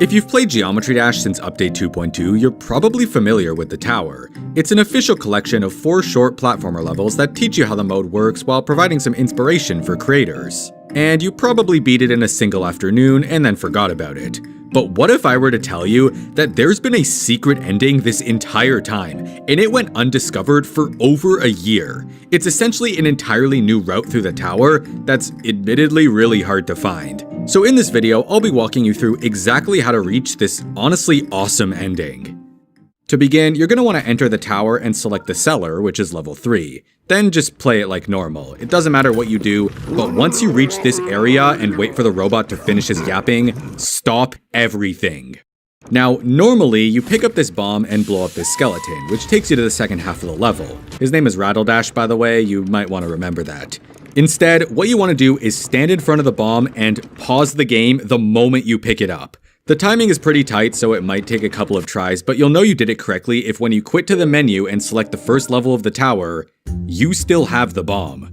If you've played Geometry Dash since Update 2.2, you're probably familiar with the tower. It's an official collection of 4 short platformer levels that teach you how the mode works while providing some inspiration for creators. And you probably beat it in a single afternoon and then forgot about it. But what if I were to tell you that there's been a secret ending this entire time, and it went undiscovered for over a year? It's essentially an entirely new route through the tower that's admittedly really hard to find. So in this video, I'll be walking you through exactly how to reach this honestly awesome ending. To begin, you're going to want to enter the tower and select the cellar, which is level 3. Then just play it like normal. It doesn't matter what you do, but once you reach this area and wait for the robot to finish his yapping, stop everything. Now, normally, you pick up this bomb and blow up this skeleton, which takes you to the second half of the level. His name is Rattledash, by the way, you might want to remember that. Instead, what you want to do is stand in front of the bomb and pause the game the moment you pick it up. The timing is pretty tight, so it might take a couple of tries, but you'll know you did it correctly if when you quit to the menu and select the first level of the tower, you still have the bomb.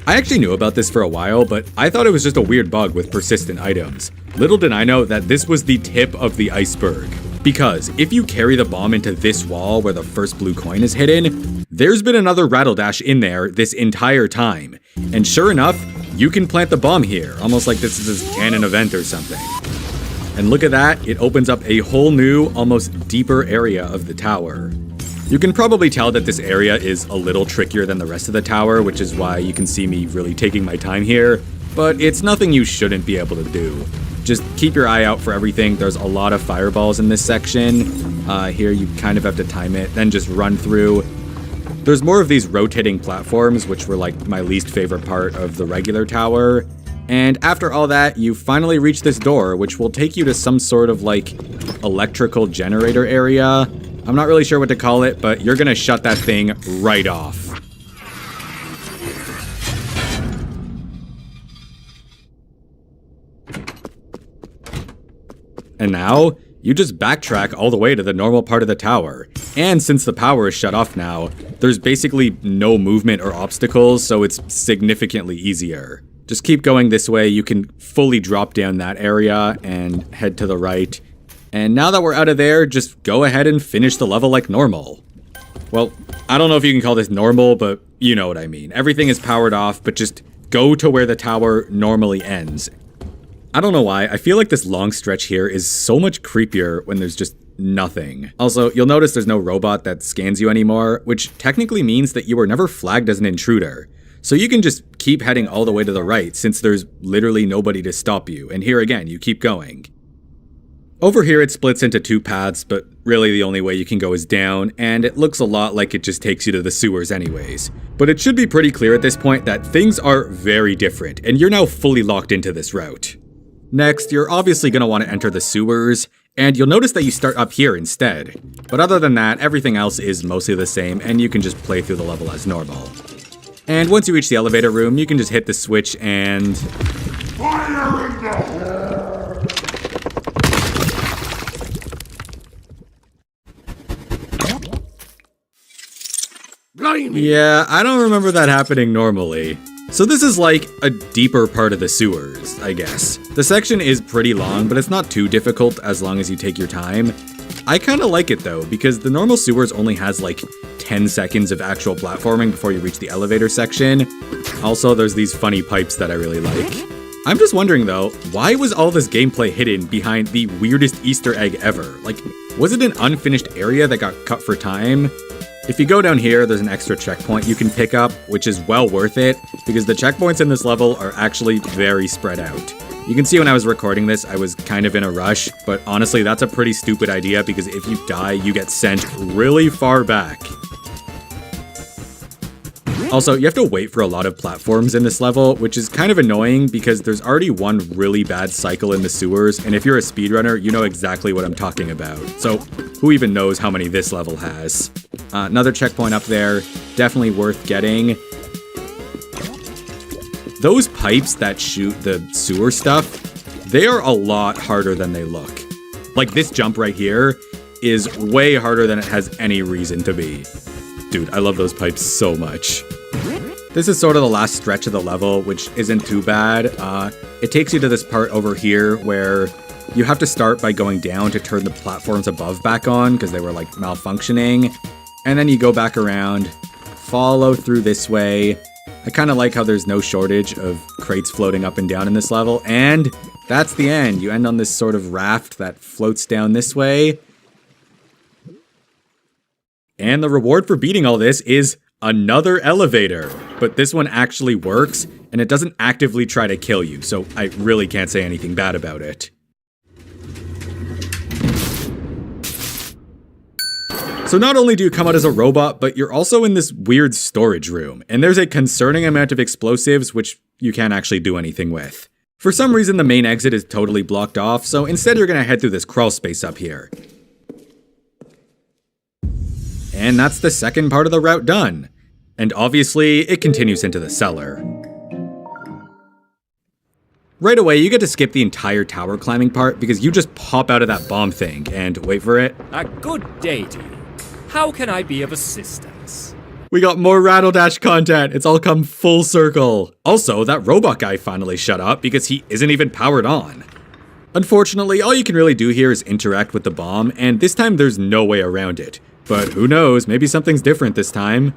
I actually knew about this for a while, but I thought it was just a weird bug with persistent items. Little did I know that this was the tip of the iceberg. Because if you carry the bomb into this wall where the first blue coin is hidden, there's been another Rattledash in there this entire time. And sure enough, you can plant the bomb here, almost like this is a canon event or something. And look at that, it opens up a whole new, almost deeper area of the tower. You can probably tell that this area is a little trickier than the rest of the tower, which is why you can see me really taking my time here, but it's nothing you shouldn't be able to do. Just keep your eye out for everything. There's a lot of fireballs in this section. Here you kind of have to time it, then just run through. There's more of these rotating platforms, which were like my least favorite part of the regular tower. And after all that, you finally reach this door, which will take you to some sort of like electrical generator area. I'm not really sure what to call it, but you're gonna shut that thing right off. And now, you just backtrack all the way to the normal part of the tower. And since the power is shut off now, there's basically no movement or obstacles, so it's significantly easier. Just keep going this way, you can fully drop down that area and head to the right. And now that we're out of there, just go ahead and finish the level like normal. Well, I don't know if you can call this normal, but you know what I mean. Everything is powered off, but just go to where the tower normally ends. I don't know why, I feel like this long stretch here is so much creepier when there's just nothing. Also, you'll notice there's no robot that scans you anymore, which technically means that you were never flagged as an intruder. So you can just keep heading all the way to the right since there's literally nobody to stop you, and here again, you keep going. Over here it splits into two paths, but really the only way you can go is down, and it looks a lot like it just takes you to the sewers anyways. But it should be pretty clear at this point that things are very different, and you're now fully locked into this route. Next, you're obviously going to want to enter the sewers, and you'll notice that you start up here instead. But other than that, everything else is mostly the same, and you can just play through the level as normal. And once you reach the elevator room, you can just hit the switch and... Fire in the hole! Blimey. Yeah, I don't remember that happening normally. So this is like a deeper part of the sewers, I guess. The section is pretty long, but it's not too difficult as long as you take your time. I kinda like it though, because the normal sewers only has like 10 seconds of actual platforming before you reach the elevator section. Also, there's these funny pipes that I really like. I'm just wondering though, why was all this gameplay hidden behind the weirdest Easter egg ever? Like, was it an unfinished area that got cut for time? If you go down here, there's an extra checkpoint you can pick up, which is well worth it, because the checkpoints in this level are actually very spread out. You can see when I was recording this, I was kind of in a rush, but honestly, that's a pretty stupid idea because if you die, you get sent really far back. Also, you have to wait for a lot of platforms in this level, which is kind of annoying because there's already one really bad cycle in the sewers, and if you're a speedrunner, you know exactly what I'm talking about. So, who even knows how many this level has? Another checkpoint up there, definitely worth getting. Those pipes that shoot the sewer stuff, they are a lot harder than they look. Like this jump right here is way harder than it has any reason to be. Dude, I love those pipes so much. This is sort of the last stretch of the level, which isn't too bad. It takes you to this part over here where you have to start by going down to turn the platforms above back on because they were like malfunctioning. And then you go back around, follow through this way. I kind of like how there's no shortage of crates floating up and down in this level. And that's the end. You end on this sort of raft that floats down this way. And the reward for beating all this is another elevator. But this one actually works, and it doesn't actively try to kill you, so I really can't say anything bad about it. So not only do you come out as a robot, but you're also in this weird storage room, and there's a concerning amount of explosives which you can't actually do anything with. For some reason, the main exit is totally blocked off, so instead you're gonna head through this crawl space up here. And that's the second part of the route done. And obviously, it continues into the cellar. Right away, you get to skip the entire tower climbing part because you just pop out of that bomb thing and wait for it. A good day to you. How can I be of assistance? We got more Rattledash content. It's all come full circle. Also, that robot guy finally shut up because he isn't even powered on. Unfortunately, all you can really do here is interact with the bomb, and this time there's no way around it. But who knows, maybe something's different this time.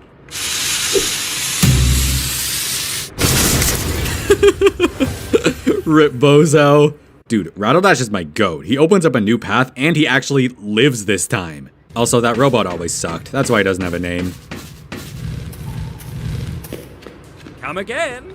Rip Bozo. Dude, Rattledash is my goat. He opens up a new path and he actually lives this time. Also, that robot always sucked. That's why he doesn't have a name. Come again.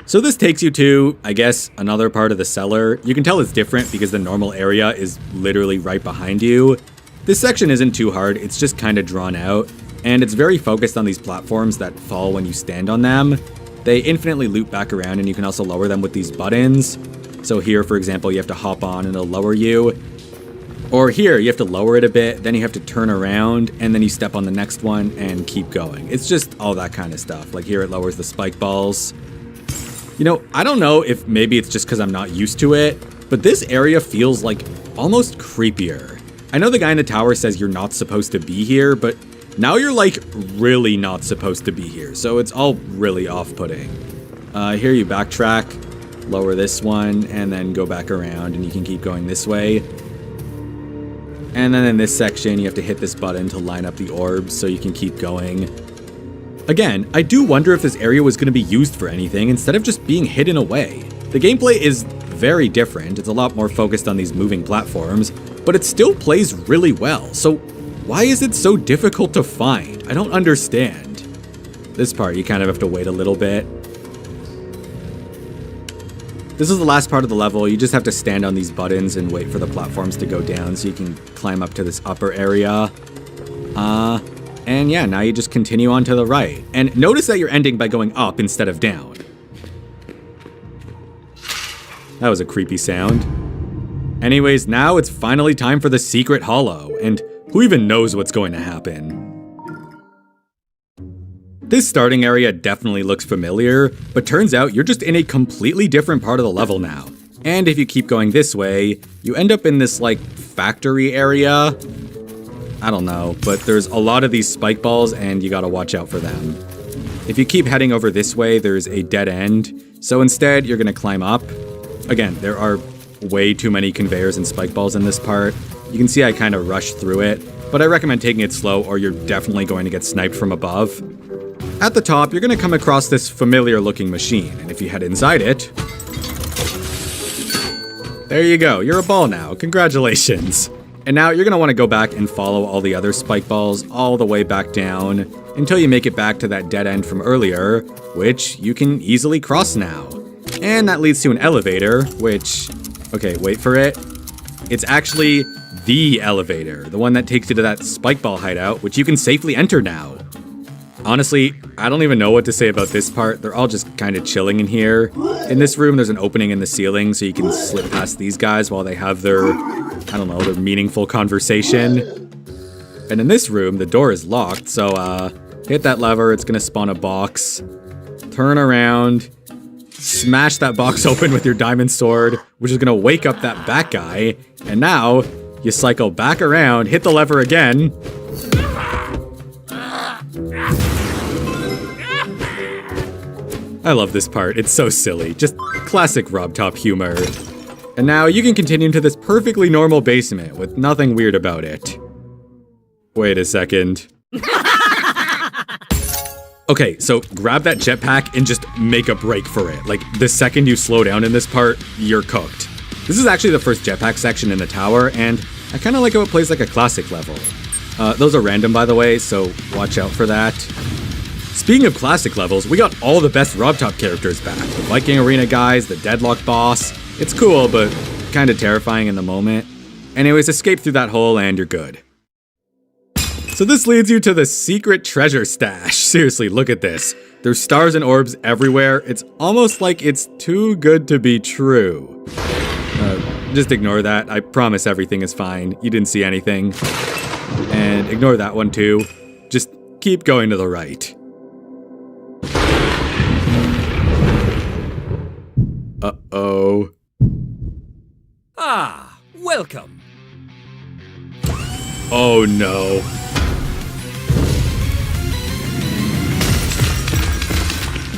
So this takes you to, I guess, another part of the cellar. You can tell it's different because the normal area is literally right behind you. This section isn't too hard, it's just kind of drawn out, and it's very focused on these platforms that fall when you stand on them. They infinitely loop back around, and you can also lower them with these buttons. So here, for example, you have to hop on and it'll lower you. Or here, you have to lower it a bit, then you have to turn around, and then you step on the next one and keep going. It's just all that kind of stuff. Like here, it lowers the spike balls. You know, I don't know if maybe it's just because I'm not used to it, but this area feels like almost creepier. I know the guy in the tower says you're not supposed to be here, but now you're like really not supposed to be here, so it's all really off-putting. Here you backtrack, lower this one, and then go back around, and you can keep going this way. And then in this section, you have to hit this button to line up the orbs so you can keep going. Again, I do wonder if this area was going to be used for anything instead of just being hidden away. The gameplay is very different, it's a lot more focused on these moving platforms, but it still plays really well, so why is it so difficult to find? I don't understand. This part, you kind of have to wait a little bit. This is the last part of the level. You just have to stand on these buttons and wait for the platforms to go down so you can climb up to this upper area. And yeah, now you just continue on to the right. And notice that you're ending by going up instead of down. That was a creepy sound. Anyways, now it's finally time for the secret hollow, and who even knows what's going to happen? This starting area definitely looks familiar, but turns out you're just in a completely different part of the level now. And if you keep going this way, you end up in this, like, factory area. I don't know, but there's a lot of these spike balls and you gotta watch out for them. If you keep heading over this way, there's a dead end, so instead you're gonna climb up. Again, there are way too many conveyors and spike balls in this part. You can see I kind of rushed through it, but I recommend taking it slow or you're definitely going to get sniped from above. At the top, you're going to come across this familiar looking machine, and if you head inside it... There you go, you're a ball now, congratulations. And now you're going to want to go back and follow all the other spike balls all the way back down until you make it back to that dead end from earlier, which you can easily cross now. And that leads to an elevator, which... Okay, wait for it. It's actually the elevator, the one that takes you to that spike ball hideout, which you can safely enter now. Honestly, I don't even know what to say about this part. They're all just kind of chilling in here. In this room, there's an opening in the ceiling, so you can slip past these guys while they have their, I don't know, their meaningful conversation. And in this room, the door is locked, so hit that lever, it's gonna spawn a box. Turn around, smash that box open with your diamond sword, which is gonna wake up that bat guy. And now, you cycle back around, hit the lever again. I love this part, it's so silly, just classic RobTop humor. And now you can continue into this perfectly normal basement with nothing weird about it. Wait a second. Okay, so grab that jetpack and just make a break for it. Like, the second you slow down in this part, you're cooked. This is actually the first jetpack section in the tower, and I kinda like how it plays like a classic level. Those are random, by the way, so watch out for that. Speaking of classic levels, we got all the best RobTop characters back. The Viking Arena guys, the Deadlock boss. It's cool, but kinda terrifying in the moment. Anyways, escape through that hole and you're good. So this leads you to the secret treasure stash. Seriously, look at this. There's stars and orbs everywhere. It's almost like it's too good to be true. Just ignore that. I promise everything is fine. You didn't see anything. And ignore that one too. Just keep going to the right. Uh-oh. Ah, welcome. Oh no.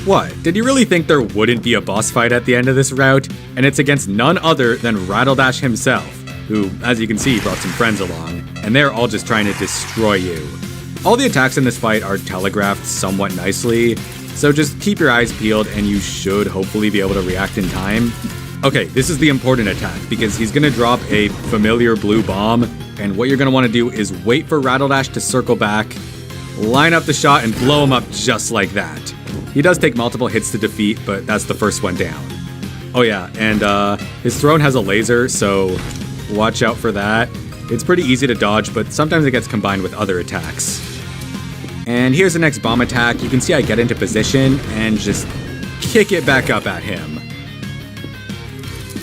What? Did you really think there wouldn't be a boss fight at the end of this route? And it's against none other than Rattledash himself, who, as you can see, brought some friends along, and they're all just trying to destroy you. All the attacks in this fight are telegraphed somewhat nicely, so just keep your eyes peeled and you should hopefully be able to react in time. Okay, this is the important attack, because he's gonna drop a familiar blue bomb, and what you're gonna wanna do is wait for Rattledash to circle back, line up the shot, and blow him up just like that. He does take multiple hits to defeat, but that's the first one down. Oh yeah, and his throne has a laser, so watch out for that. It's pretty easy to dodge, but sometimes it gets combined with other attacks. And here's the next bomb attack. You can see I get into position and just kick it back up at him.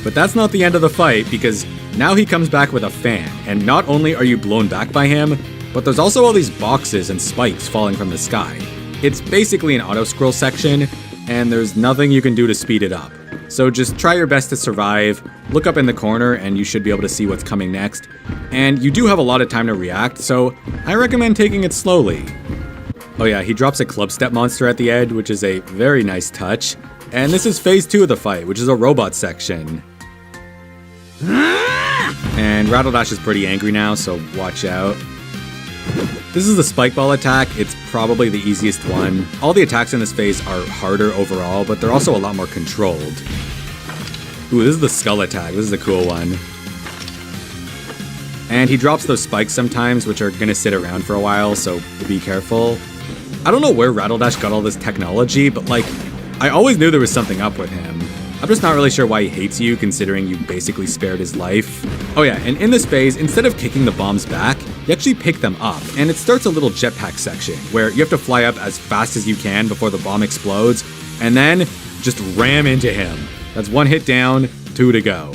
But that's not the end of the fight, because now he comes back with a fan, and not only are you blown back by him, but there's also all these boxes and spikes falling from the sky. It's basically an auto-scroll section, and there's nothing you can do to speed it up. So just try your best to survive, look up in the corner, and you should be able to see what's coming next. And you do have a lot of time to react, so I recommend taking it slowly. Oh yeah, he drops a club step monster at the end, which is a very nice touch. And this is phase 2 of the fight, which is a robot section. And Rattledash is pretty angry now, so watch out. This is the spike ball attack. It's probably the easiest one. All the attacks in this phase are harder overall, but they're also a lot more controlled. Ooh, this is the skull attack. This is a cool one. And he drops those spikes sometimes, which are gonna sit around for a while, so be careful. I don't know where Rattledash got all this technology, but like, I always knew there was something up with him. I'm just not really sure why he hates you, considering you basically spared his life. Oh yeah, and in this phase, instead of kicking the bombs back, you actually pick them up, and it starts a little jetpack section, where you have to fly up as fast as you can before the bomb explodes, and then just ram into him. That's 1 hit down, 2 to go.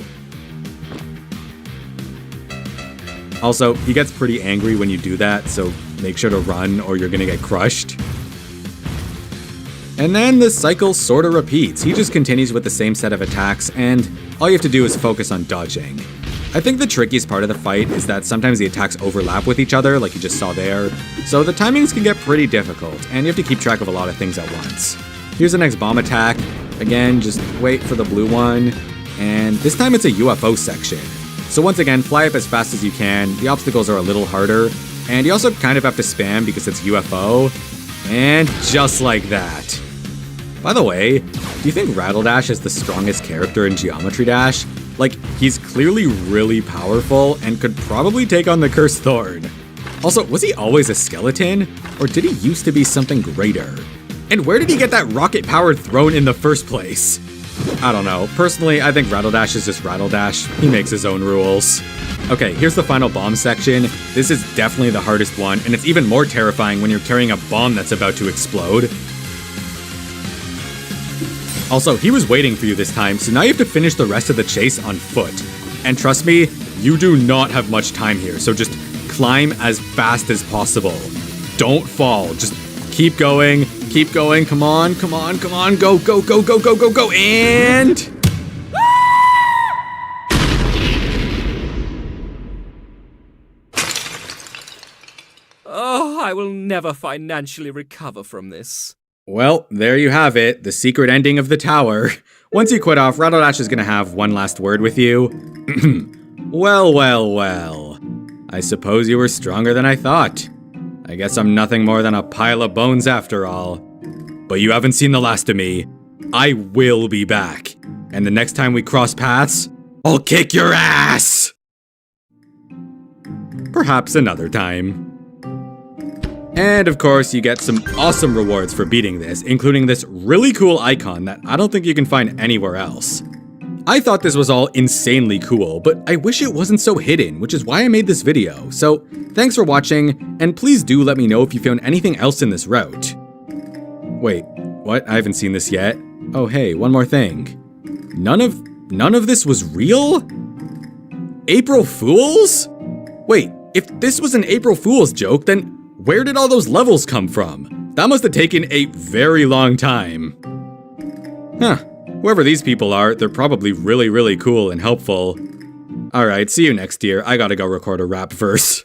Also, he gets pretty angry when you do that, so make sure to run or you're gonna get crushed. And then the cycle sorta repeats. He just continues with the same set of attacks, and all you have to do is focus on dodging. I think the trickiest part of the fight is that sometimes the attacks overlap with each other, like you just saw there, so the timings can get pretty difficult, and you have to keep track of a lot of things at once. Here's the next bomb attack. Again, just wait for the blue one, and this time it's a UFO section. So once again, fly up as fast as you can. The obstacles are a little harder, and you also kind of have to spam because it's UFO, and just like that. By the way, do you think Rattledash is the strongest character in Geometry Dash? Like, he's clearly really powerful and could probably take on the Cursed Thorn. Also, was he always a skeleton? Or did he used to be something greater? And where did he get that rocket-powered throne in the first place? I don't know. Personally, I think Rattledash is just Rattledash. He makes his own rules. Okay, here's the final bomb section. This is definitely the hardest one, and it's even more terrifying when you're carrying a bomb that's about to explode. Also, he was waiting for you this time, so now you have to finish the rest of the chase on foot. And trust me, you do not have much time here, so just climb as fast as possible. Don't fall, just keep going, come on, come on, come on, go, go, go, go, go, go, go, and... Oh, I will never financially recover from this. Well, there you have it, the secret ending of the tower. Once you quit off, Rattledash is gonna have one last word with you. Well, well, well. I suppose you were stronger than I thought. I guess I'm nothing more than a pile of bones after all. But you haven't seen the last of me. I will be back. And the next time we cross paths, I'll kick your ass! Perhaps another time. And of course, you get some awesome rewards for beating this, including this really cool icon that I don't think you can find anywhere else. I thought this was all insanely cool, but I wish it wasn't so hidden, which is why I made this video. So, thanks for watching, and please do let me know if you found anything else in this route. Wait, what? I haven't seen this yet. Oh hey, one more thing. None of this was real? April Fools? Wait, if this was an April Fool's joke, then where did all those levels come from? That must have taken a very long time. Huh, whoever these people are, they're probably really, really cool and helpful. Alright, see you next year. I gotta go record a rap verse.